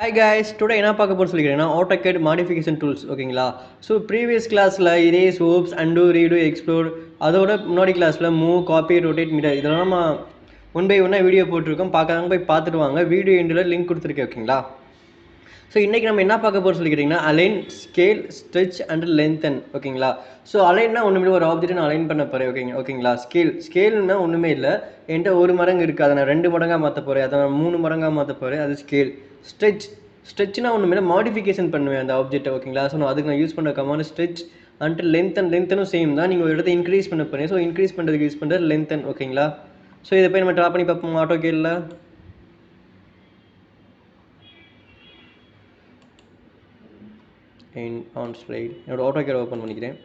Hi guys, today என்ன பார்க்க போறோம் சொல்லிக்கிறேன்னா AutoCAD modification tools ஓகேங்களா. ஸோ ப்ரீவியஸ் கிளாஸில் erase, oops, undo, redo, explode அதோட முன்னாடி கிளாஸில் மூவ், காப்பி, ரொட்டேட், மிரர் இதெல்லாம் நம்ம ஒன் பை ஒன்னாக வீடியோ போட்டிருக்கோம். பார்க்காதவங்க போய் பார்த்துட்டு வாங்க. வீடியோ எண்டில் லிங்க் கொடுத்துருக்கேன் ஓகேங்களா. ஸோ இன்றைக்கி நம்ம என்ன பார்க்க போகிறோம் சொல்லிக்கிட்டிங்கன்னா align, scale, stretch and lengthen ஓகேங்களா. ஸோ அலைன்னா ஒன்றுமே ஒரு ஆப்ஜெக்ட் நான் அலைன் பண்ண போகிறேன் ஓகேங்களா. ஸ்கேல்னா ஒன்றுமே இல்லை, என்கிட்ட ஒரு மடங்கு இருக்குது, அதை நான் 2 மடங்காக மாற்ற போகிறேன், அதை நான் 3 மடங்காக மாற்ற போகிறேன், அது ஸ்கேல். ஸ்ட்ரெச்னா ஒன்றுமே மாடிஃபிகேஷன் பண்ணுவேன் அந்த ஆப்ஜெக்ட்டை ஓகேங்களா. ஸோ அதுக்கு நான் யூஸ் பண்ணுற கமாண்ட் ஸ்ட்ரெச் அண்ட் லென்த்தனும் சேம் தான். நீங்கள் ஒரு இடத்த இன்க்ரீஸ் பண்ண போகிறேன், ஸோ இன்க்ரீஸ் பண்ணுறதுக்கு யூஸ் பண்ணுறது லென்த்தன் ஓகேங்களா. ஸோ இதை போய் நம்ம ட்ரா பண்ணி பார்ப்போம் AutoCADல. ஆன் ஸ்லைட் என்னோட AutoCAD ஓப்பன் பண்ணிக்கிறேன்.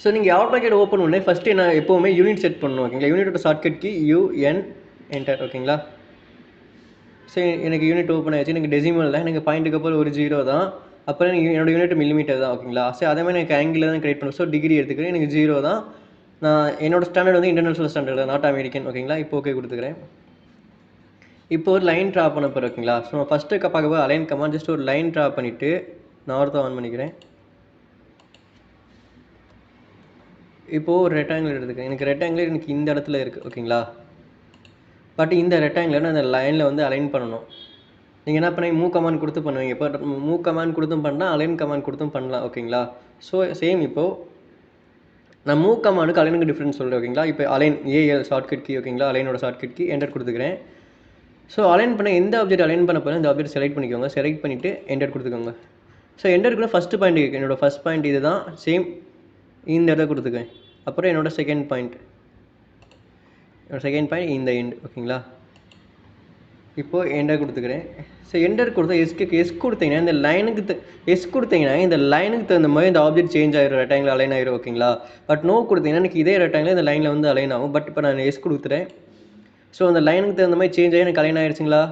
ஸோ நீங்கள் AutoCAD ஓப்பன் பண்ணி ஃபஸ்ட்டு நான் எப்போவுமே யூனிட் செட் பண்ணணும் ஓகேங்களா. யூனிட்டோட ஷார்ட்கட் கீ UN என்டர் ஓகேங்களா. ஸோ எனக்கு யூனிட் ஓப்பன் ஆகிடுச்சு. எனக்கு டெசிமல் தான், எனக்கு பாயிண்ட்டுக்கு அப்புறம் ஒரு 0 தான், அப்புறம் என்னோட யூனிட் மில்லிமீட்டர் தான் ஓகேங்களா. ஸோ அதே மாதிரி எனக்கு ஆங்கிளில் தான் கிரியேட் பண்ணுவேன். ஸோ டிகிரி எடுத்துக்கிறேன், எனக்கு 0 தான். நான் என்னோட ஸ்டாண்டர்ட் வந்து இன்டர்நேஷனல் ஸ்டாண்டர்ட் தான், நாட் அமெரிக்கன் ஓகேங்களா. இப்போ ஓகே கொடுத்துக்கிறேன். இப்போ ஒரு லைன் ட்ரா பண்ண போகிறேன் ஓகேங்களா. ஸோ நான் ஃபஸ்ட்டு பார்க்க போய் அலைன் கமாண்ட் ஜஸ்ட் ஒரு லைன் ட்ரா பண்ணிவிட்டு நார்த்தை ஆன் பண்ணிக்கிறேன். இப்போது ஒரு ரெக்டாங்கிள் எடுத்துக்கிறேன். எனக்கு ரெக்டாங்கிள் எனக்கு இந்த இடத்துல இருக்குது ஓகேங்களா. பட் இந்த ரெக்டாங்கிளை நான் அந்த லைனில் வந்து அலைன் பண்ணணும். நீங்கள் என்ன பண்ணி மூவ் கமாண்ட் கொடுத்து பண்ணுவீங்க. இப்போ மூவ் கமாண்ட் கொடுத்தும் பண்ணலாம், அலைன் கமாண்ட் கொடுத்தும் பண்ணலாம் ஓகேங்களா. ஸோ சேம் இப்போது நான் மூவ் கமாண்டுக்கு அலைனுக்கு டிஃப்ரென்ஸ் சொல்கிறேன் ஓகேங்களா. இப்போ அலைன் AL ஷார்ட்கட் கீ ஓகேங்களா, அலைனோட ஷார்ட்கட் கீ என்டர் கொடுத்துக்கிறேன். ஸோ அலைன் பண்ண எந்த ஆப்ஜெக்ட் அலைன் பண்ண போகிறேன் அந்த ஆப்ஜெக்ட் செலக்ட் பண்ணிக்கோங்க. செலக்ட் பண்ணிவிட்டு என்டர் கொடுத்துக்கோங்க. ஸோ என்டருக்குள்ள ஃபஸ்ட்டு பாயிண்ட் இருக்குது, என்னோடய ஃபஸ்ட் பாயிண்ட் இது தான், சேம் இந்த இடத்த கொடுத்துக்கேன். அப்புறம் என்னோடய செகண்ட் பாயிண்ட் இந்த எண்ட் ஓகேங்களா. இப்போது என்டர் கொடுத்துக்கிறேன். ஸோ என்டர் கொடுத்தா எஸ் கொடுத்தீங்கன்னா இந்த லைனுக்கு இந்த லைனுக்கு தகுந்த மாதிரி இந்த ஆப்ஜெக்ட் சேஞ்ச் ஆகிடும், ரெக்டாங்கில் அலைன் ஆகிடும் ஓகேங்களா. பட் நோ கொடுத்தீங்கன்னா எனக்கு இதே ரெக்டாங்கில் இந்த லைனில் வந்து அலைன் ஆகும். பட் இப்போ நான் எஸ் கொடுத்துறேன். ஸோ அந்த லைனுக்கு தகுந்த மாதிரி சேஞ்ச் ஆகி எனக்கு அலைன் ஆகிடுச்சிங்களா.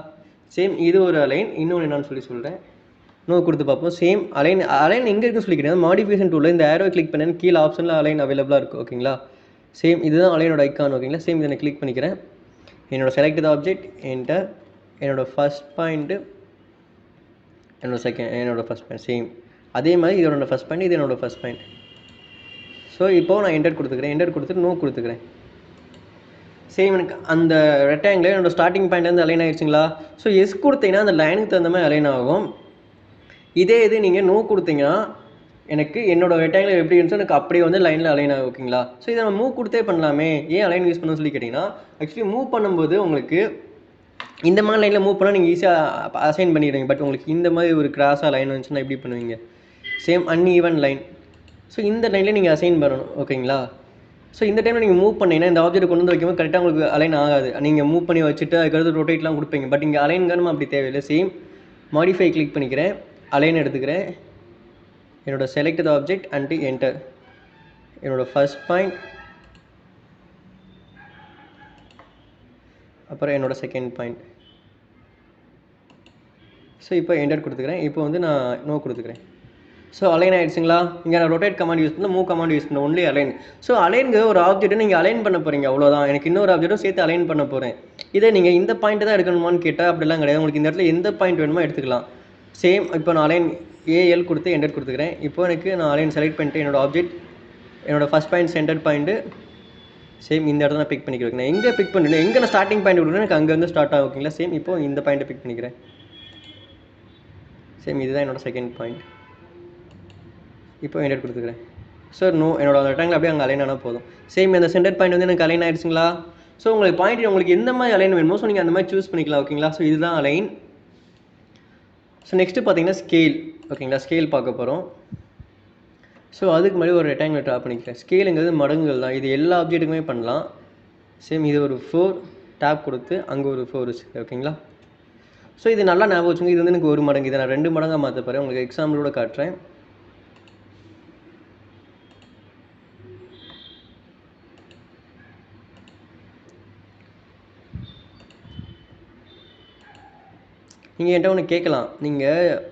சேம் இது ஒரு அலைன், இன்னொன்று என்னன்னு சொல்கிறேன். நோ கொடுத்து பார்ப்போம். சேம் அலைன் எங்கே இருக்குன்னு சொல்லிக்கிறேன். மாடிஃபிகேஷன் டூலில் இந்த ஏரோ கிளிக் பண்ணேன், கீழே ஆப்ஷனில் அலைன் அவைலபிளாக இருக்குது ஓகேங்களா. சேம் இதுதான் அலைனோட ஐக்கான் ஓகேங்களா. சேம் இதை நான் கிளிக் பண்ணிக்கிறேன். என்னோட செலக்ட் த ஆப்ஜெக்ட் என்டர், என்னோடய ஃபஸ்ட் பாயிண்ட்டு என்னோடய ஃபஸ்ட் பாயிண்ட் சேம் அதே மாதிரி இதோட ஃபஸ்ட் பாயிண்ட், இது என்னோடய ஃபஸ்ட் பாயிண்ட். ஸோ இப்போது நான் என்டர் கொடுத்துக்கிறேன். என்டர் கொடுத்துட்டு நோ கொடுத்துக்கிறேன். சேம் எனக்கு அந்த ரெக்டாங்கில் என்னோடய ஸ்டார்டிங் பாயிண்ட்லேருந்து அலைன் ஆகிடுச்சிங்களா. ஸோ எஸ் கொடுத்தீங்கன்னா அந்த லைனுக்கு தகுந்த மாதிரி அலைன் ஆகும். இதே இது நீங்கள் நோ கொடுத்தீங்கன்னா எனக்கு என்னோடய ரெக்டாங்கில் எப்படி இருந்துச்சோ எனக்கு அப்படியே வந்து லைனில் அலைன் ஆகும் ஓகேங்களா. ஸோ இதை நம்ம மூவ் கொடுத்தே பண்ணலாமே, ஏன் அலைன் யூஸ் பண்ணணும்னு சொல்லி கேட்டிங்கன்னா, ஆக்சுவலி மூவ் பண்ணும்போது உங்களுக்கு இந்த மாதிரி லைனில் மூவ் பண்ணால் நீங்கள் ஈஸியாக அசைன் பண்ணிடுவீங்க. பட் உங்களுக்கு இந்த மாதிரி ஒரு கிராஸாக லைன் வந்துச்சுன்னா எப்படி பண்ணுவீங்க, சேம் அன்ஈவன் லைன். ஸோ இந்த லைனில் நீங்கள் அசைன் பண்ணணும் ஓகேங்களா. ஸோ இந்த டைமில் நீங்கள் மூவ் பண்ணிங்கன்னா இந்த ஆப்ஜெக்ட் கொண்டு வந்து வைக்கும்போது கரெக்டாக உங்களுக்கு அலைன் ஆகாது. நீங்கள் மூவ் பண்ணி வச்சுட்டு அதுக்கடுத்து ரொட்டேட்லாம் கொடுப்பீங்க. பட் இங்கே அலைன் கனமாக அப்படி தேவையில்லை. சேம் மாடிஃபை கிளிக் பண்ணிக்கிறேன், அலைன் எடுத்துக்கிறேன், என்னோடய select the object and enter, என்னோடய ஃபஸ்ட் பாயிண்ட், அப்புறம் என்னோடய செகண்ட் பாயிண்ட். ஸோ இப்போ என்டர் கொடுத்துக்கிறேன். இப்போ வந்து நான் நோ கொடுத்துக்கிறேன். ஸோ அலைன் ஆகிடுச்சிங்களா. இங்கே நான் ரொட்டேட் கமாண்ட் யூஸ் பண்ண, மூவ் கமாண்ட் யூஸ் பண்ண, ஒன்லி அலைன். ஸோ அலைனுக்கு ஒரு ஆப்ஜெக்ட்டை நீங்கள் அலைன் பண்ண போகிறீங்க அவ்வளோதான். எனக்கு இன்னொரு ஆப்ஜெக்ட்டும் சேர்த்து அலைன் பண்ண போகிறேன். இதே நீங்கள் இந்த பாயிண்ட்டு தான் எடுக்கணுமான்னு கேட்டால் அப்படிலாம் கிடையாது. உங்களுக்கு இந்த இடத்துல எந்த பாயிண்ட் வேணுமோ எடுத்துக்கலாம். சேம் இப்போ நான் அலைன் AL கொடுத்து என்டர் கொடுத்துக்கிறேன். இப்போ எனக்கு நான் அலைன் செலக்ட் பண்ணிட்டு என்னோடய ஆப்ஜெக்ட், என்னோடய first point centre point same இந்த இடத்துல நான் பிக் பண்ணிக்கிறேன். நான் எங்கே பிக் பண்ணுறேன், எங்கே நான் ஸ்டார்டிங் பாயிண்ட் விடுறேன் எனக்கு அங்கேருந்து ஸ்டார்ட் ஆகும் ஓகேங்களா. சேம் இப்போது இந்த பாயிண்ட்டை பிக் பண்ணிக்கிறேன். சேம் இதுதான் என்னோடய செகண்ட் பாயிண்ட். இப்போ என்டர் கொடுத்துக்கிறேன். ஸோ நோ, என்னோட ரெக்டாங்கில் அப்படியே அங்கே அலைன் ஆனால் போதும். சேம் இந்த சென்டர் பாயிண்ட் வந்து எனக்கு அலைன் ஆகிடுச்சிங்களா. ஸோ உங்களுக்கு பாயிண்ட் உங்களுக்கு எந்த மாதிரி அலைன் வேணுமோ ஸோ நீங்கள் அந்த மாதிரி சூஸ் பண்ணிக்கலாம் ஓகேங்களா. ஸோ இதுதான் அலைன். ஸோ நெக்ஸ்ட்டு பார்த்தீங்கன்னா ஸ்கேல் ஓகேங்களா. ஸ்கேல் பார்க்க போகிறோம். ஸோ அதுக்கு முன்னாடி ஒரு ரெக்டாங்கில் ட்ரா பண்ணிக்கிறேன். ஸ்கேலுங்கிறது மடங்குகள் தான், இது எல்லா ஆப்ஜெக்ட்டுக்குமே பண்ணலாம். சேம் இது ஒரு 4 டேப் கொடுத்து அங்கே ஒரு 4 இருக்குது ஓகேங்களா. ஸோ இது நல்லா ஞாபகம் வச்சுங்க. இது வந்து எனக்கு ஒரு மடங்கு, இதை நான் 2 மடங்காக மாற்ற போகிறேன். உங்களுக்கு எக்ஸாம்பிளோட காட்டுறேன். நீங்கள் என்கிட்ட ஒன்று கேட்கலாம், நீங்கள்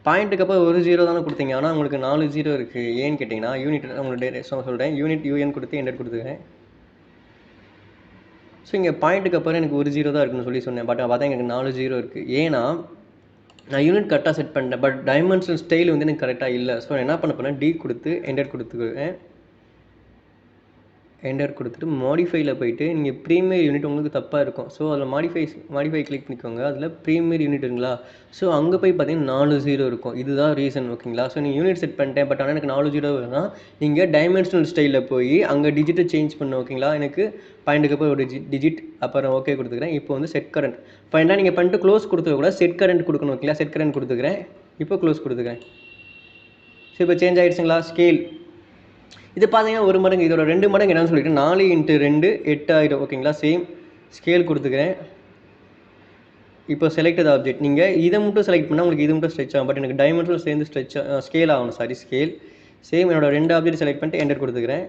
பாயிண்ட்டுக்கு அப்போ ஒரு 0 தானே கொடுத்தீங்க, ஆனால் உங்களுக்கு 4 0 இருக்குது ஏன்னு கேட்டிங்கன்னா, யூனிட் உங்களுக்கு சொல்கிறேன். யூனிட் UN கொடுத்து என்டர் கொடுத்துக்கிறேன். ஸோ இங்கே பாயிண்ட்டுக்கு அப்புறம் எனக்கு ஒரு 0 தான் இருக்குன்னு சொல்லி சொன்னேன். பட் பார்த்தா எனக்கு 4 0 இருக்குது. ஏன்னா நான் யூனிட் கரெக்டாக செட் பண்ணிட்டேன், பட் டைமென்ஷன் ஸ்டைல் வந்து எனக்கு கரெக்டாக இல்லை. ஸோ என்ன பண்ண போகிறேன், டி கொடுத்து என்டர் கொடுத்துக்குவேன். என்டர் கொடுத்துட்டு மாடிஃபைல போயிட்டு நீங்கள் ப்ரீமியர் யூனிட் உங்களுக்கு தப்பாக இருக்கும். ஸோ அதில் மாடிஃபை கிளிக் பண்ணிக்கோங்க. அதில் ப்ரீமியர் யூனிட்டுங்களா, ஸோ அங்கே போய் பார்த்தீங்கன்னா 4 0 இருக்கும். இதுதான் ரீசன், ஓகேங்களா. ஸோ நீங்கள் யூனிட் செட் பண்ணிட்டேன், பட் ஆனால் எனக்கு 4 0 வேணும்னா நீங்கள் டைமென்ஷனல் ஸ்டைலில் போய் அங்கே டிஜிட்டை சேஞ்ச் பண்ணணும், ஓகேங்களா. எனக்கு பாயிண்ட்டுக்கு போய் ஒரு டிஜிட், அப்புறம் ஓகே கொடுத்துக்கிறேன். இப்போ வந்து செட் கரண்ட் ஃபைனலாக நீங்கள் பண்ணிட்டு க்ளோஸ் கொடுத்துக்க கூட செட் கரண்ட் கொடுக்கணும், ஓகேங்களா. செட் கரண்ட் கொடுத்துக்கிறேன். இப்போ க்ளோஸ் கொடுத்துக்கிறேன். ஸோ இப்போ சேஞ்ச் ஆகிடுச்சுங்களா. ஸ்கேல் இது பார்த்தீங்கன்னா 1 மடங்கு, இதோட 2 மடங்கு என்னன்னு சொல்லிட்டு 4 × 2 8 ஆகிடும், ஓகேங்களா. சேம் ஸ்கேல் கொடுத்துக்கிறேன். இப்போ செலக்ட் த ஆப்ஜெக்ட், நீங்கள் இதை மட்டும் செலக்ட் பண்ணால் உங்களுக்கு இது மட்டும் ஸ்ட்ரெச் ஆகும், பட் எனக்கு டைமென்ஷனல் சேர்ந்து ஸ்கேல் ஆகணும், ஸ்கேல். சேம் என்னோட 2 ஆப்ஜெக்ட் செலக்ட் பண்ணிட்டு என்டர் கொடுத்துக்கிறேன்.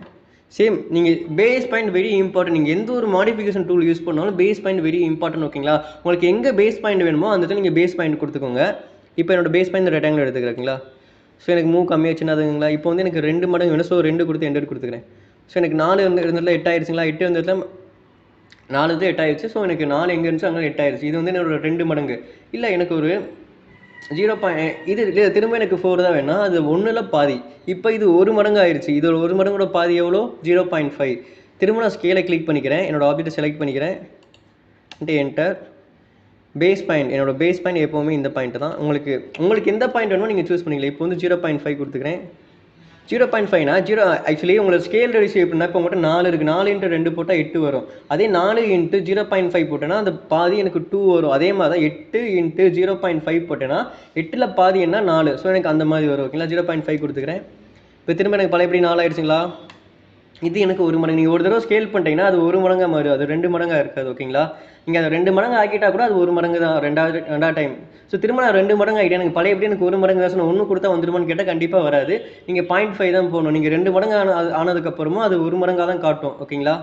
சேம் நீங்கள் பேஸ் பாயிண்ட் வெரி இம்பார்ட்டன்ட். நீங்கள் எந்த ஒரு மாடிஃபிகேஷன் டூல் யூஸ் பண்ணாலும் பேஸ் பாயிண்ட் வெரி இம்பார்ட்டன்ட், ஓகேங்களா. உங்களுக்கு எங்கே பேஸ் பாயிண்ட் வேணுமோ அந்த இடத்துல நீங்கள் பேஸ் பாயிண்ட் கொடுத்துக்கோங்க. இப்போ என்னோட பேஸ் பாயிண்ட் ரெக்டாங்கிள் எடுத்துக்கிறீங்களா. ஸோ எனக்கு மூவ் கம்மியாக சின்னதுங்களா. இப்போ வந்து எனக்கு 2 மடங்கு வேணும். ஸோ 2 கொடுத்து என்டர் கொடுத்துக்கிறேன். ஸோ எனக்கு 4 வந்து இருந்ததில் 8 ஆயிடுச்சுங்களா. 8 வந்ததில் 4 8 ஆயிடுச்சு. ஸோ எனக்கு 4 எங்கே இருந்துச்சு அங்கே 8 ஆயிடுச்சு. இது வந்து என்னோட 2 மடங்கு. இல்லை எனக்கு ஒரு 0. இது இல்லை, திரும்ப எனக்கு 4 தான் வேணும். அது 1ல் பாதி. இப்போ இது 1 மடங்கு ஆயிடுச்சு. இது 1 மடங்கோட பாதி எவ்வளோ, 0.5. திரும்ப நான் ஸ்கேலை கிளிக் பண்ணிக்கிறேன். என்னோடய ஆப்ஜெக்ட்டை செலக்ட் பண்ணிக்கிறேன். என்டர். பேஸ் பாயிண்ட், என்னோட பேஸ் பாயிண்ட் எப்போவுமே இந்த பாயிண்ட் தான். உங்களுக்கு எந்த பாயிண்ட் வேணுமோ நீங்கள் சூஸ் பண்ணிக்கலாம். இப்போ வந்து 0.5 கொடுத்துக்கிறேன். 0.5னா ஆக்சுவலி உங்களுக்கு ஸ்கேல் ரேஷியோ எப்படின்னா, இப்போ உங்கள்கிட்ட 4 இருக்குது. 4 × 2 போட்டால் 8 வரும். அதே 4 × 0.5 போட்டேன்னா அந்த பாதி எனக்கு 2 வரும். அதே மாதிரி தான் 8 × 0.5 போட்டேன்னா 8ல் பாதி என்ன 4. ஸோ எனக்கு அந்த மாதிரி வரும், ஓகேங்களா. 0.5 கொடுத்துக்கிறேன். இப்போ திரும்ப எனக்கு பழையபடி 4 ஆயிடுச்சுங்களா. இது எனக்கு 1 மடங்கு. நீங்கள் ஒரு தடவை ஸ்கேல் பண்ணிட்டீங்கன்னா அது 1 மடங்காக மாறும், அது 2 மடங்காக இருக்காது, ஓகேங்களா. நீங்கள் அதை 2 மடங்கு ஆக்கிட்டா கூட அது 1 மடங்கு தான், ரெண்டாவது டைம். ஸோ திரும்ப நான் 2 மடங்கு ஆகிட்டேன். எனக்கு பழையபடி எனக்கு 1 மடங்கு தான். ஒன்று கொடுத்தா வந்துடுமான்னு கேட்டால் கண்டிப்பாக வராது. நீங்கள் 0.5 தான் போகணும். நீங்கள் 2 மடங்கு ஆனதுக்கப்புறமும் அது 1 மடங்காக தான் காட்டும், ஓகேங்களா.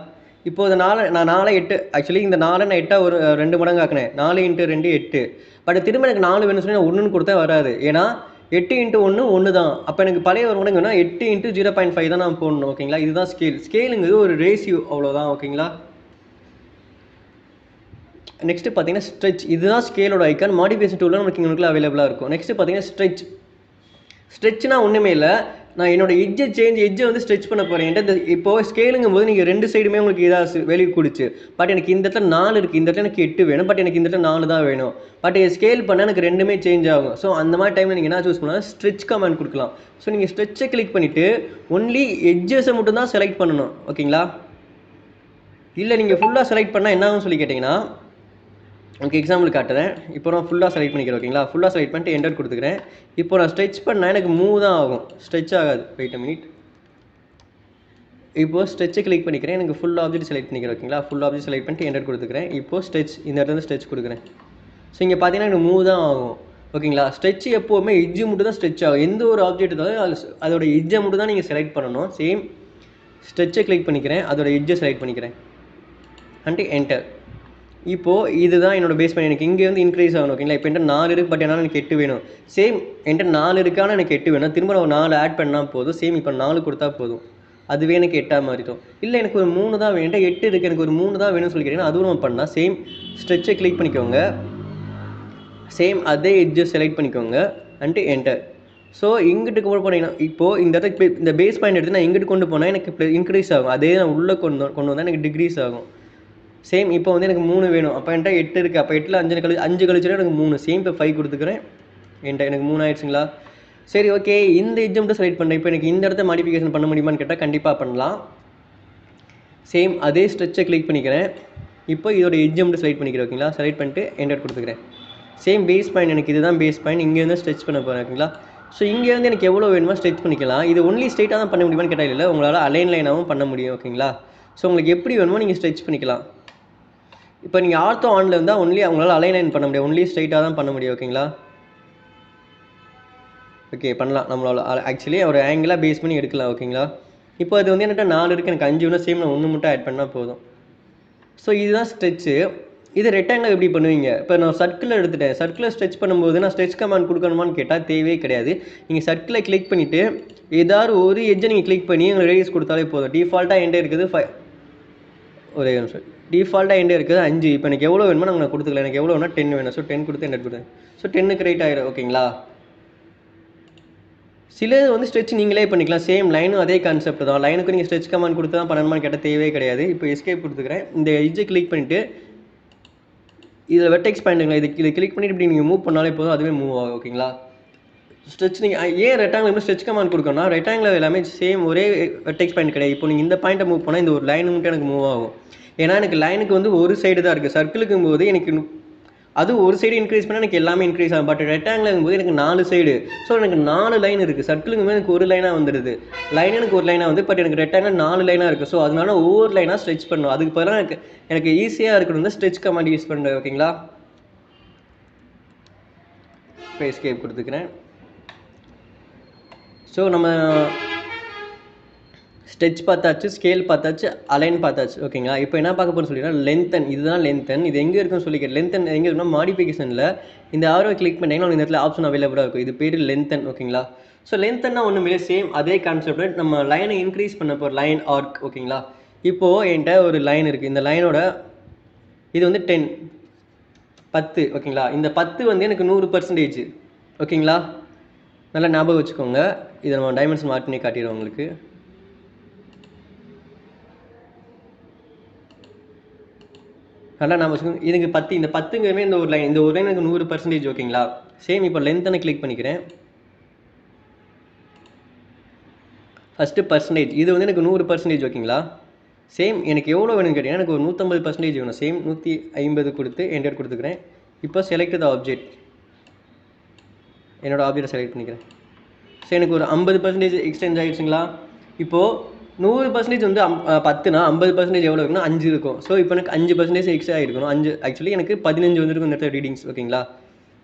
இப்போ இந்த 4 நான் 4 8 ஆக்சுவலி இந்த 4 நான் 8 ஒரு 2 மடங்கு ஆக்கினேன். 4 × 2 8. பட் திரும்ப எனக்கு 4 வேணும்னு சொல்லி நான் 1ன்னு கொடுத்தா வராது. ஏன்னா 8 × 1 1 தான். அப்போ எனக்கு பழைய ஒரு மடங்குன்னா 8 × 0.5 தான் நான் போடணும், ஓகேங்களா. இதுதான் ஸ்கேலுங்கிறது ஒரு ரேஷியோ, அவ்வளோதான், ஓகேங்களா. நெக்ஸ்ட்டு பார்த்தீங்கன்னா ஸ்ட்ரெச். இதுதான் ஸ்கேலோட ஐக்கான். மாடிஃபிகேஷன் டூலில் நமக்கு உங்களுக்கு அவைலபிளாக இருக்கும். நெக்ஸ்ட்டு பார்த்தீங்கன்னா ஸ்ட்ரெச்னா ஒன்றுமே இல்லை. நான் என்னோட எட்ஜை வந்து ஸ்ட்ரெச் பண்ண போகிறேன். என்கிட்ட இப்போது ஸ்கேலுங்கும் போது நீங்கள் 2 சைடுமே உங்களுக்கு ஏதாவது வெளியே கொடுச்சு. பட் எனக்கு இந்த இடத்துல 4 இருக்குது, இந்த இடத்துல எனக்கு 8 வேணும், பட் எனக்கு இந்த இடத்துல 4 தான் வேணும். பட் ஸ்கேல் பண்ணால் எனக்கு 2மே சேஞ்ச் ஆகும். ஸோ அந்த மாதிரி டைமில் நீங்கள் என்ன சூஸ் பண்ணால் ஸ்ட்ரெச் கமாண்ட் கொடுக்கலாம். ஸோ நீங்கள் ஸ்ட்ரெச்சை கிளிக் பண்ணிவிட்டு ஒன்லி எட்ஜஸை மட்டும் தான் செலக்ட் பண்ணணும், ஓகேங்களா. இல்லை நீங்கள் ஃபுல்லாக செலக்ட் பண்ணால் என்ன ஆகும்னு சொல்லி கேட்டிங்கன்னா, ஓகே எக்ஸாம்பிள் காட்டுறேன். இப்போ நான் ஃபுல்லாக செலக்ட் பண்ணிக்கிறேன், ஓகேங்களா. ஃபுல்லாக செலக்ட் பண்ணிட்டு என்டர் கொடுத்துக்கிறேன். இப்போ நான் ஸ்ட்ரெச் பண்ணால் எனக்கு மூவ் தான் ஆகும், ஸ்ட்ரெச் ஆகாது. Wait a minute. இப்போது ஸ்ட்ரெச்சை கிளிக் பண்ணிக்கிறேன். எனக்கு ஃபுல் ஆப்ஜெக்ட் செலக்ட் பண்ணிக்கிறேன், ஓகேங்களா. ஃபுல் ஆப்ஜெக்ட் செலக்ட் பண்ணிட்டு என்டர் கொடுத்துக்கிறேன். இப்போது ஸ்ட்ரெச், இந்த இடத்துல ஸ்ட்ரெச் கொடுக்குறேன். ஸோ இங்கே பார்த்தீங்கன்னா எனக்கு மூவ் தான் ஆகும், ஓகேங்களா. ஸ்ட்ரெச் எப்போவுமே எட்ஜு மட்டும் தான் ஸ்ட்ரெச் ஆகும். எந்த ஒரு ஆப்ஜெக்ட் இருந்தாலும் அதோட எட்ஜை மட்டும் தான் நீங்கள் செலக்ட் பண்ணணும். சேம் ஸ்ட்ரெச்சை கிளிக் பண்ணிக்கிறேன், அதோட எட்ஜை செலக்ட் பண்ணிக்கிறேன் அண்ட் என்டர். இப்போது இதுதான் என்னோட பேஸ் பாயிண்ட். எனக்கு இங்கே வந்து இன்க்ரீஸ் ஆகணும், ஓகேங்களா. இப்போ என்கிட்ட 4 இருக்குது, பட் என்னால் எனக்கு 8 வேணும். சேம் என்கிட்ட 4 இருக்கான எனக்கு 8 வேணும். திரும்ப நான் 4 ஆட் பண்ணால் போதும். சேம் இப்போ 4 கொடுத்தா போதும், அதுவே எனக்கு 8ஆக மாறிடும். இல்லை எனக்கு ஒரு 3 தான் வேணும், 8 இருக்குது, எனக்கு ஒரு 3 தான் வேணும்னு சொல்லி கேட்டிங்கன்னா அதுவும் நம்ம பண்ணால் சேம் ஸ்ட்ரெச்சை கிளிக் பண்ணிக்கோங்க. சேம் அதே எட்ஜை செலக்ட் பண்ணிக்கோங்க அண்ட் என்டர். ஸோ இங்கிட்டு கொண்டு போனீங்கன்னா இப்போது இந்த இடத்துக்கு இந்த பேஸ் பாயிண்ட் எடுத்து நான் இங்கிட்டு கொண்டு போனால் எனக்கு இன்க்ரீஸ் ஆகும். அதே நான் உள்ளே கொண்டு வந்தால் எனக்கு டிக்ரீஸ் ஆகும். சேம் இப்போ வந்து எனக்கு 3 வேணும். அப்போ என்கிட்ட 8 இருக்குது. அப்போ 8ல் 5 கழிச்சுனா எனக்கு 3. சேம் இப்போ 5 கொடுத்துக்கிறேன். என்கிட்ட எனக்கு 3 ஆயிடுச்சுங்களா. சரி ஓகே, இந்த எட்ஜை மட்டும் செலக்ட் பண்ணுறேன். இப்போ எனக்கு இந்த இடத்த மாடிஃபிகேஷன் பண்ண முடியுமான்னு கேட்டால் கண்டிப்பாக பண்ணலாம். சேம் அதே ஸ்ட்ரெச்சை கிளிக் பண்ணிக்கிறேன். இப்போ இதோட எட்ஜை மட்டும் செலக்ட் பண்ணிக்கிறேன், ஓகேங்களா. செலக்ட் பண்ணிட்டு என்டர் கொடுத்துக்கிறேன். சேம் பேஸ் பாயிண்ட், எனக்கு இதுதான் பேஸ் பாயிண்ட். இங்கேருந்து ஸ்ட்ரெச் பண்ண போகிறேன், ஓகேங்களா. ஸோ இங்கேருந்து எனக்கு எவ்வளோ வேணுமோ ஸ்ட்ரெச் பண்ணிக்கலாம். இது ஒன்லி ஸ்ட்ரெயிட்டாக தான் பண்ண முடியுமான்னு கேட்டால் இல்லை, உங்களால் அலைன் லைனாகவும் பண்ண முடியும், ஓகேங்களா. ஸோ உங்களுக்கு எப்படி வேணுமோ நீங்கள் ஸ்ட்ரெச் பண்ணிக்கலாம். இப்போ நீங்கள் ஆர்த்தோ ஆனில் இருந்தால் ஒன்லி அவங்களால அலைன் லைன் பண்ண முடியும், ஒன்லி ஸ்ட்ரைட்டாக தான் பண்ண முடியும், ஓகேங்களா. ஓகே பண்ணலாம். நம்மளால் ஆக்சுவலி ஒரு ஆங்கிளாக பேஸ் பண்ணி எடுக்கலாம், ஓகேங்களா. இப்போ அது வந்து என்கிட்ட 4 இருக்குது, எனக்கு 5 வேணும். சேம் நான் 1 மட்டும் ஆட் பண்ணால் போதும். ஸோ இதுதான் ஸ்ட்ரெச்சு. இது ரெக்டாங்கிள் எப்படி பண்ணுவீங்க? இப்போ நான் சர்க்கிள் எடுத்துட்டேன். சர்க்கிளை ஸ்ட்ரெச் பண்ணும்போது நான் ஸ்ட்ரெச் கமாண்ட் கொடுக்கணுமான்னு கேட்டால் தேவையே கிடையாது. நீங்கள் சர்க்கிளை கிளிக் பண்ணிவிட்டு ஏதாவது ஒரு எட்ஜை நீங்கள் கிளிக் பண்ணி உங்களுக்கு ரேடியஸ் கொடுத்தாலே போதும். டிஃபால்ட்டாக என்கிட்ட இருக்குது ஒரே நிமிஷம். டிஃபால்ட்டாக எண்ட் இருக்குது 5. இப்போ எனக்கு எவ்வளோ வேணுமோ நான் கொடுத்துக்கலாம். எனக்கு எவ்வளோ வேணால் 10 வேணும். ஸோ 10 கொடுத்து என்டர் கொடுத்தேன். ஸோ 10க்கு ரைட் ஆயிடும். ஓகேங்களா? சில வந்து ஸ்ட்ரெச் நீங்களே பண்ணிக்கலாம். சேம் லைனும் அதே கான்செப்ட் தான். லைனுக்கு நீங்கள் ஸ்ட்ரெச் கமாண்ட் கொடுத்து தான் பண்ணணுமான்னு கேட்டால் தேவையே கிடையாது. இப்போ எஸ்கேப் கொடுத்துக்கிறேன். இந்த எட்ஜை கிளிக் பண்ணிவிட்டு இதில் வெர்டெக்ஸ் பாயிண்ட்டுங்களா இதை கிளிக் பண்ணிட்டு இப்படி நீங்கள் மூவ் பண்ணாலே போதும், அதுவே மூவ் ஆகும். ஓகேங்களா? ஸ்ட்ரெச் நீங்கள் ஏன் ரெக்டாங்கிள் ஸ்ட்ரெச் கமாண்ட் கொடுக்கணும்னா ரெக்டாங்கிள் எல்லாமே சேம் ஒரே வெர்டெக்ஸ் பாயிண்ட் கிடையாது. இப்போ நீங்கள் இந்த பாயிண்ட்டை மூவ் பண்ணால் இந்த ஒரு லைன் மட்டும் எனக்கு மூவ் ஆகும். ஏன்னா எனக்கு லைனுக்கு வந்து ஒரு சைடு தான் இருக்குது. சர்க்கிளுக்கும் போது எனக்கு அது ஒரு சைடு இன்க்ரீஸ் பண்ணால் எனக்கு எல்லாமே இன்க்ரீஸ் ஆகும். பட் ரெக்டாங்கிளுங்கும் போது எனக்கு 4 சைடு. ஸோ எனக்கு 4 லைன் இருக்குது. சர்க்கிளுங்கும் போது எனக்கு ஒரு லைனாக வந்துடுது. லைன் எனக்கு ஒரு லைனாக வந்து பட் எனக்கு ரெக்டாங்கிள் 4 லைனாக இருக்குது. ஸோ அதனால ஒவ்வொரு லைனாக ஸ்ட்ரெச் பண்ணணும். அதுக்கு பதிலாக எனக்கு ஈஸியாக இருக்கணும் வந்து ஸ்ட்ரெச் கமாண்ட் யூஸ் பண்ணுறேன். ஓகேங்களா? இப்போ எஸ்கேப் கொடுத்துக்கிறேன். ஸோ நம்ம ஸ்ட்ரெச் பார்த்தாச்சு, ஸ்கேல் பார்த்தாச்சு, அலைன் பார்த்தாச்சு. ஓகேங்களா? இப்போ என்ன பார்க்க போகிறோம்னு சொல்லிங்கன்னா லென்த்தன். இதுதான் லென்த்தன். இது எங்கே இருக்குன்னு சொல்லிக்கிறேன். லென்த்தன் எங்கே இருக்குன்னா மாடிஃபிகேஷனில் இந்த ஆரோ கிளிக் பண்ணிங்கன்னா இந்த இடத்துல ஆப்ஷன் அவைலபிளாக இருக்கும். இது பேர் லென்த்தன். ஓகேங்களா? ஸோ லென்த்தன்னா ஒன்றும் இல்லை, சேம் அதே கான்செப்ட். நம்ம லைனை இன்க்ரீஸ் பண்ண போகிற லைன் ஆர்க். ஓகேங்களா? இப்போது என்கிட்ட ஒரு லைன் இருக்குது. இந்த லைனோட இது வந்து 10. ஓகேங்களா? இந்த 10 வந்து எனக்கு 100%. ஓகேங்களா? நல்லா ஞாபகம் வச்சுக்கோங்க. இதை நம்ம டைமென்ஷன் மார்க் பண்ணி காட்டிடுவோம் உங்களுக்கு. நல்லா நான் வச்சுக்கோங்க. இதுக்கு 10, இந்த 10ங்கிறமே இந்த ஒரு லைன் எனக்கு 100%. ஓகேங்களா? சேம் இப்போ லென்த்தனை கிளிக் பண்ணிக்கிறேன். ஃபஸ்ட்டு பர்சன்டேஜ் இது வந்து எனக்கு 100%. ஓகேங்களா? சேம் எனக்கு எவ்வளோ வேணும்னு கேட்டிங்கன்னா எனக்கு ஒரு 150% வேணும். சேம் 150 கொடுத்து என்டர் கொடுத்துக்கிறேன். இப்போ செலக்ட் த ஆப்ஜெக்ட். என்னோடய ஆப்ஜெக்டை செலக்ட் பண்ணிக்கிறேன். ஸோ எனக்கு ஒரு 50% எக்ஸ்டென்ட் ஆகிடுச்சுங்களா? இப்போது 100% வந்து 10னா 50% எவ்வளோ இருக்குன்னா 5 இருக்கும். ஸோ இப்போ எனக்கு 5% எக்ஸ்ட்ரா ஆகிருக்கணும். 5 ஆக்சுவலி எனக்கு 15 வந்துருக்கும் இந்த இடத்துல ரீடிங்ஸ். ஓகேங்களா?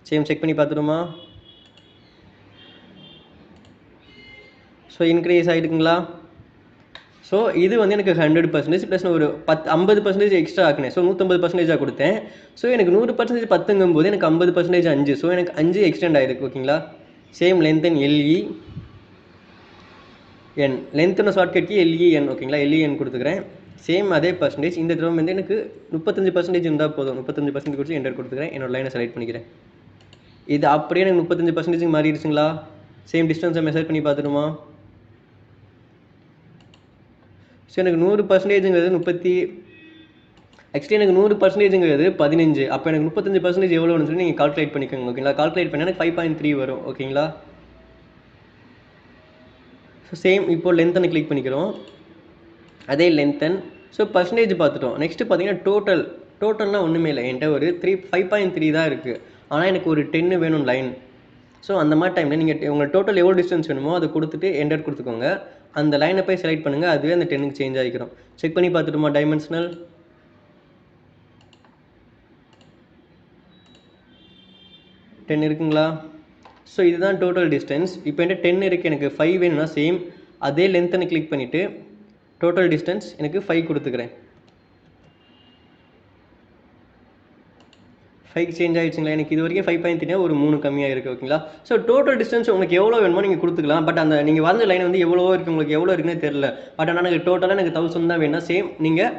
சேம் செக் பண்ணி பார்த்துருமா? ஸோ இன்க்ரீஸ் ஆகிருக்குங்களா? ஸோ இது வந்து எனக்கு 100% ப்ளஸ் ஒரு 50% எக்ஸ்ட்ரா ஆக்குனேன். ஸோ 150%ஆக கொடுத்தேன். ஸோ எனக்கு 100% 10ங்கும் போது எனக்கு 50% 5. ஸோ எனக்கு 5 எக்ஸ்டெண்ட் ஆகிருக்கு. ஓகேங்களா? Same lengthen LEN லென்த்தோட ஷார்ட்கட்க்கு LEN. ஓகேங்களா? LEN கொடுத்துக்கிறேன். சேம் அதே பர்சன்டேஜ். இந்த தடவை வந்து எனக்கு 35% இருந்தால் போதும். 35% கொடுத்து என்டர் கொடுத்துக்கிறேன். என்னோட லைனை செலக்ட் பண்ணிக்கிறேன். இது அப்படியே எனக்கு 35% மாறிடுச்சுங்களா? சேம் டிஸ்டன்ஸை மெஷர் பண்ணி பார்த்துடுமா? ஸோ எனக்கு 100%ங்கிறது ஆக்சுவலி எனக்கு 100%ங்கிறது 15. அப்போ எனக்கு 35% எவ்வளோன்னு சொல்லி நீங்கள் கால்குலேட் பண்ணிக்கோங்க. ஓகேங்களா? கால்குலேட் பண்ணால் எனக்கு 5.3 வரும். ஓகேங்களா? ஸோ சேம் இப்போ லென்த்தனை கிளிக் பண்ணிக்கிறோம். அதே லென்த்தன். ஸோ பர்சன்டேஜ் பார்த்துட்டோம். நெக்ஸ்ட்டு பார்த்தீங்கன்னா டோட்டல்னால் ஒன்றுமே இல்லை. என்கிட்ட ஒரு 5.3 தான் இருக்குது. ஆனால் எனக்கு ஒரு 10 வேணும் லைன். ஸோ அந்த மாதிரி டைமில் நீங்கள் உங்கள் டோட்டல் எவ்வளோ டிஸ்டன்ஸ் வேணுமோ அதை கொடுத்துட்டு என்டர் கொடுத்துக்கோங்க. அந்த லைனை போய் செலக்ட் பண்ணுங்கள். அதுவே அந்த 10க்கு சேஞ்ச் ஆகிக்கிறோம். செக் பண்ணி பார்த்துட்டுமா? டைமென்ஷனல் 10 இருக்குங்களா? ஸோ இதுதான் டோட்டல் டிஸ்டன்ஸ். இப்போ என்கிட்ட 10 இருக்குது. எனக்கு 5 வேணும்னா சேம் அதே லென்த்தனை கிளிக் பண்ணிவிட்டு டோட்டல் டிஸ்டன்ஸ் எனக்கு 5 கொடுத்துக்கிறேன். 5 சேஞ்ச் ஆகிடுச்சுங்களா? எனக்கு இது வரைக்கும் 5.3 ஒரு 3 கம்மியாக இருக்குது. ஓகேங்களா? ஸோ டோட்டல் டிஸ்டன்ஸ் உங்களுக்கு எவ்வளோ வேணுமோ நீங்கள் கொடுத்துக்கலாம். பட் அந்த நீங்கள் வந்த லைன் வந்து எவ்வளோ இருக்குது, உங்களுக்கு எவ்வளோ இருக்குன்னே தெரில. பட் ஆனால் எனக்கு டோட்டலாக எனக்கு 1000 தான் வேணும். சேம் நீங்கள்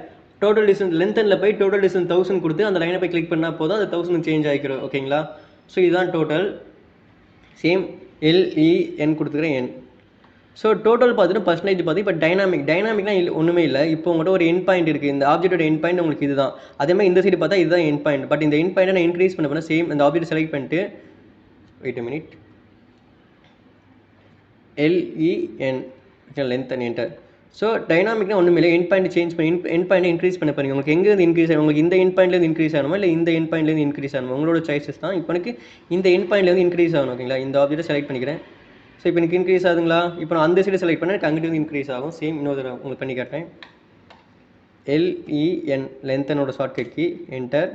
டோட்டல் டிஸ்டன்ஸ் லென்த்தனில் போய் டோட்டல் டிஸ்டன்ஸ் 1000 கொடுத்து அந்த லைனை போய் கிளிக் பண்ணால் போதும், அந்த 1000 சேஞ்ச் ஆகிக்கிறோம். ஓகேங்களா? ஸோ இதுதான் டோட்டல். சேம் LEN கொடுத்துக்கிறேன் N. ஸோ டோட்டல் பார்த்துட்டு பர்சன்டேஜ் பார்த்து இப்போ டைனாமிக்லாம் ஒன்றுமே இல்லை. இப்போ உங்கள்கிட்ட ஒரு எண்ட் பாயிண்ட் இருக்குது. இந்த ஆப்ஜெக்டோட எண்ட் பாயிண்ட் உங்களுக்கு இதுதான். அதேமாதிரி இந்த சைடு பார்த்தா இதுதான் எண்ட் பாயிண்ட். பட் இந்த எண்ட் பாயிண்ட்டை நான் இன்க்ரீஸ் பண்ண சேம் இந்த ஆப்ஜெக்ட் செலக்ட் பண்ணிட்டு wait a minute LEN length and enter. So டைனாமிக்னா ஒன்றுமே இல்லை. எண்ட் பாயிண்ட் சேஞ்ச் பண்ணி எண்ட் பாயிண்ட் இன்க்ரீஸ் பண்ண பாருங்க. உங்களுக்கு எங்கேருந்து இன்க்ரீஸ் ஆகும்? உங்களுக்கு இந்த எண்ட் பாயிண்ட்லேருந்து இன்க்ரீஸ் ஆகணுமா இல்லை இந்த எண்ட் பாயிண்ட்லேருந்து இன்க்ரீஸ் ஆகணுமா? உங்களோட சாய்ஸஸ் தான். இப்போ எனக்கு இந்த எண்ட் பாயிண்ட்லேருந்து இன்க்ரீஸ் ஆகணும். ஓகேங்களா? இந்த ஆப்ஜெக்ட்டை செலக்ட் பண்ணிக்கிறேன். ஸோ இப்போ எனக்கு இன்க்ரீஸ் ஆகுதுங்களா? இப்போ நான் அந்த சைடு செலக்ட் பண்ணேன். எனக்கு அங்கிட்டு வந்து இன்க்ரீஸ் ஆகும். சேம் இன்னொரு தடவை உங்களுக்கு பண்ணி காட்டுறேன். LEN லென்த்தனோட ஷார்ட்கட்க்கு என்டர்.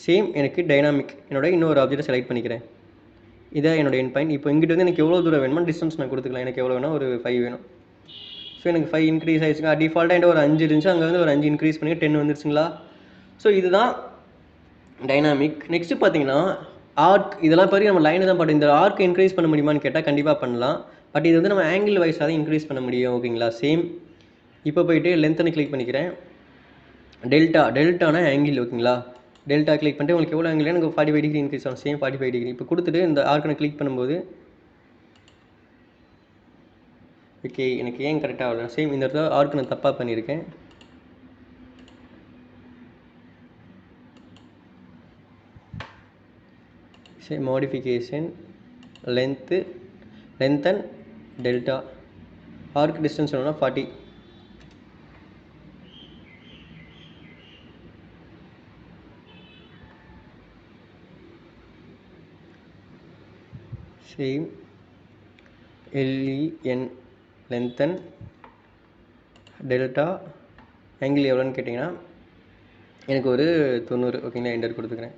சேம் எனக்கு டைனாமிக் என்னோட இன்னொரு ஆப்ஜெக்ட்டை செலக்ட் பண்ணிக்கிறேன். இதான் என்னோட எண்ட் பாயிண்ட். இப்போ இங்கிட்ட வந்து எனக்கு எவ்வளோ தூரம் வேணுமோ டிஸ்டன்ஸ் நான் கொடுத்துக்கலாம். எனக்கு எவ்வளோ வேணும்? ஒரு 5 வேணும். ஸோ எனக்கு 5 இன்க்ரீஸ் ஆகிடுச்சுங்க. டிஃபால்ட்டாக என்கிட்ட ஒரு 5 இருந்துச்சு. அங்கே வந்து ஒரு 5 இன்க்ரீஸ் பண்ணி 10 வந்துருச்சுங்களா? ஸோ இதுதான் டைனாமிக். நெக்ஸ்ட்டு பார்த்தீங்கன்னா ஆர்க். இதெல்லாம் பாருங்க நம்ம லைனை தான் இந்த ஆர்க் இன்க்ரீஸ் பண்ண முடியுமான்னு கேட்டால் கண்டிப்பாக பண்ணலாம். பட் இது வந்து நம்ம ஆங்கிள் வைஸாக தான் இன்க்ரீஸ் பண்ண முடியும். ஓகேங்களா? சேம் இப்போ போயிட்டு லென்த்தனை கிளிக் பண்ணிக்கிறேன். டெல்டானா ஆங்கிள் ஓகேங்களா. டெல்டா கிளிக் பண்ணிட்டு உங்களுக்கு எவ்வளோ ஆங்கிள் எனக்கு 45 டிகிரி இன்க்ரீஸ் ஆகும். Same 45 degree. இப்போ கொடுத்துட்டு இந்த ஆர்கனை கிளிக் பண்ணும்போது ஓகே எனக்கு ஏன் கரெக்டாக ஆகல, சேம் இந்த இடத்துல ஆர்க் நான் தப்பாக பண்ணியிருக்கேன். சரி modification lengthen delta arc distance வேணும்னா 40. Same LEN lengthen delta angle எவ்வளோன்னு கேட்டிங்கன்னா எனக்கு ஒரு 90 ஓகேங்களா. என்டர் கொடுத்துக்கிறேன்.